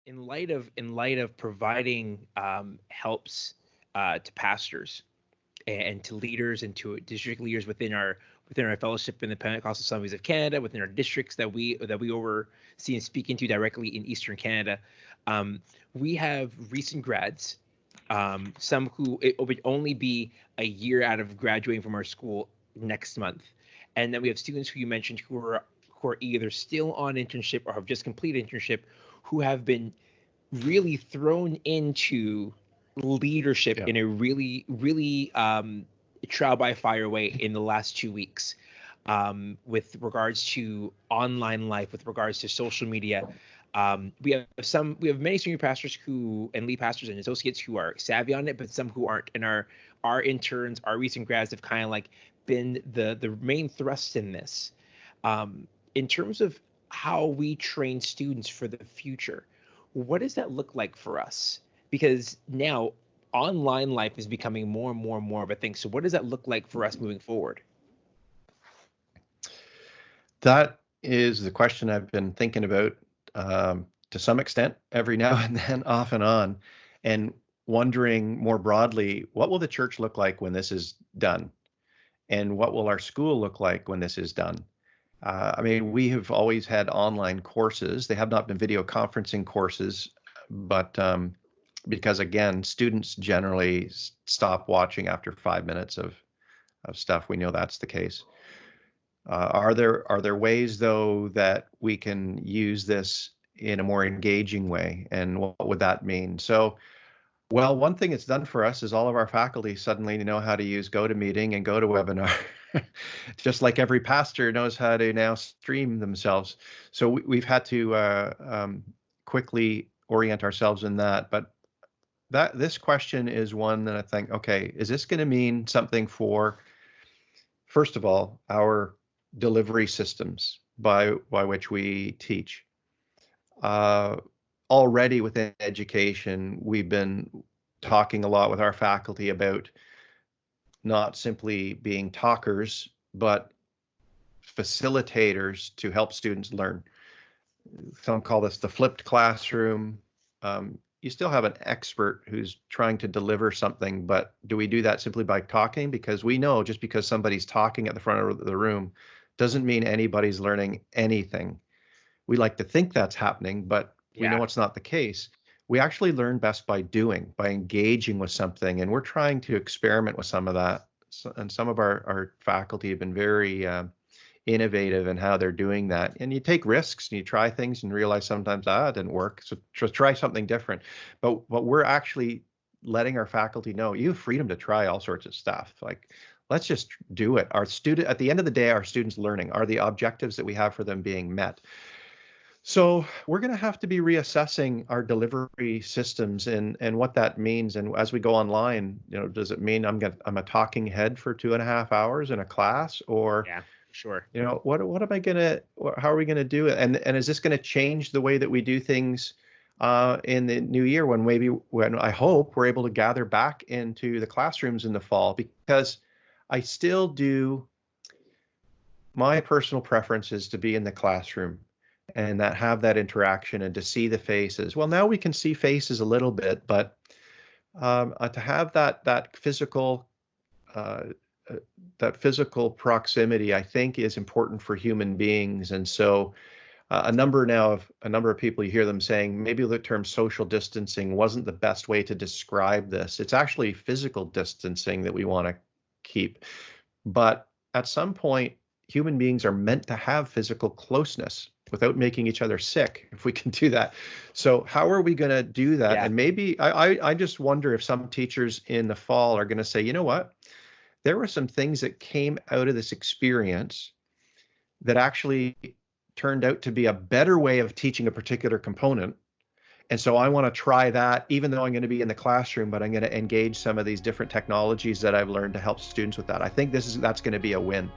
in light of providing helps to pastors and to leaders and to district leaders within our fellowship in the Pentecostal Assemblies of Canada, within our districts that we oversee and speak into directly in Eastern Canada, we have recent grads, some who it would only be a year out of graduating from our school next month, and then we have students who you mentioned who are either still on internship or have just completed internship, who have been really thrown into leadership in a really, really trial by fire way in the last 2 weeks, with regards to online life, with regards to social media. We have many senior pastors and lead pastors and associates who are savvy on it, but some who aren't. And our interns, our recent grads have kind of like been the main thrust in this. In terms of how we train students for the future, what does that look like for us? Because now online life is becoming more and more and more of a thing. So what does that look like for us moving forward? That is the question I've been thinking about to some extent every now and then, off and on, and wondering more broadly, what will the church look like when this is done? And what will our school look like when this is done? I mean, we have always had online courses. They have not been video conferencing courses, but because, again, students generally stop watching after 5 minutes of stuff. We know that's the case. Are there ways, though, that we can use this in a more engaging way? And what would that mean? So, well, one thing it's done for us is all of our faculty suddenly know how to use GoToMeeting and GoToWebinar, just like every pastor knows how to now stream themselves. So we've had to quickly orient ourselves in that. But this question is one that I think, okay, is this going to mean something for, first of all, our delivery systems by which we teach? Already within education, we've been talking a lot with our faculty about not simply being talkers, but facilitators to help students learn. Some call this the flipped classroom. You still have an expert who's trying to deliver something, but do we do that simply by talking? Because we know just because somebody's talking at the front of the room doesn't mean anybody's learning anything. We like to think that's happening, but we know it's not the case. We actually learn best by doing, by engaging with something, and we're trying to experiment with some of that. And some of our faculty have been very innovative in how they're doing that. And you take risks and you try things and realize sometimes it didn't work. So try something different. But we're actually letting our faculty know you have freedom to try all sorts of stuff. Like, let's just do it. At the end of the day, our students learning. Are the objectives that we have for them being met? So we're going to have to be reassessing our delivery systems and what that means. And as we go online, does it mean I'm a talking head for 2.5 hours in a class, or sure, what am I gonna? How are we going to do it? And is this going to change the way that we do things in the new year, when I hope we're able to gather back into the classrooms in the fall? Because I still do. My personal preference is to be in the classroom and have that interaction and to see the faces. Well, now we can see faces a little bit, but to have that physical proximity, I think, is important for human beings. And so a number of people, you hear them saying maybe the term social distancing wasn't the best way to describe this. It's actually physical distancing that we want to keep. But at some point, human beings are meant to have physical closeness without making each other sick, if we can do that. So how are we going to do that? Yeah. And maybe I just wonder if some teachers in the fall are going to say, you know what, there were some things that came out of this experience that actually turned out to be a better way of teaching a particular component. And so I want to try that, even though I'm going to be in the classroom, but I'm going to engage some of these different technologies that I've learned to help students with that. I think that's going to be a win.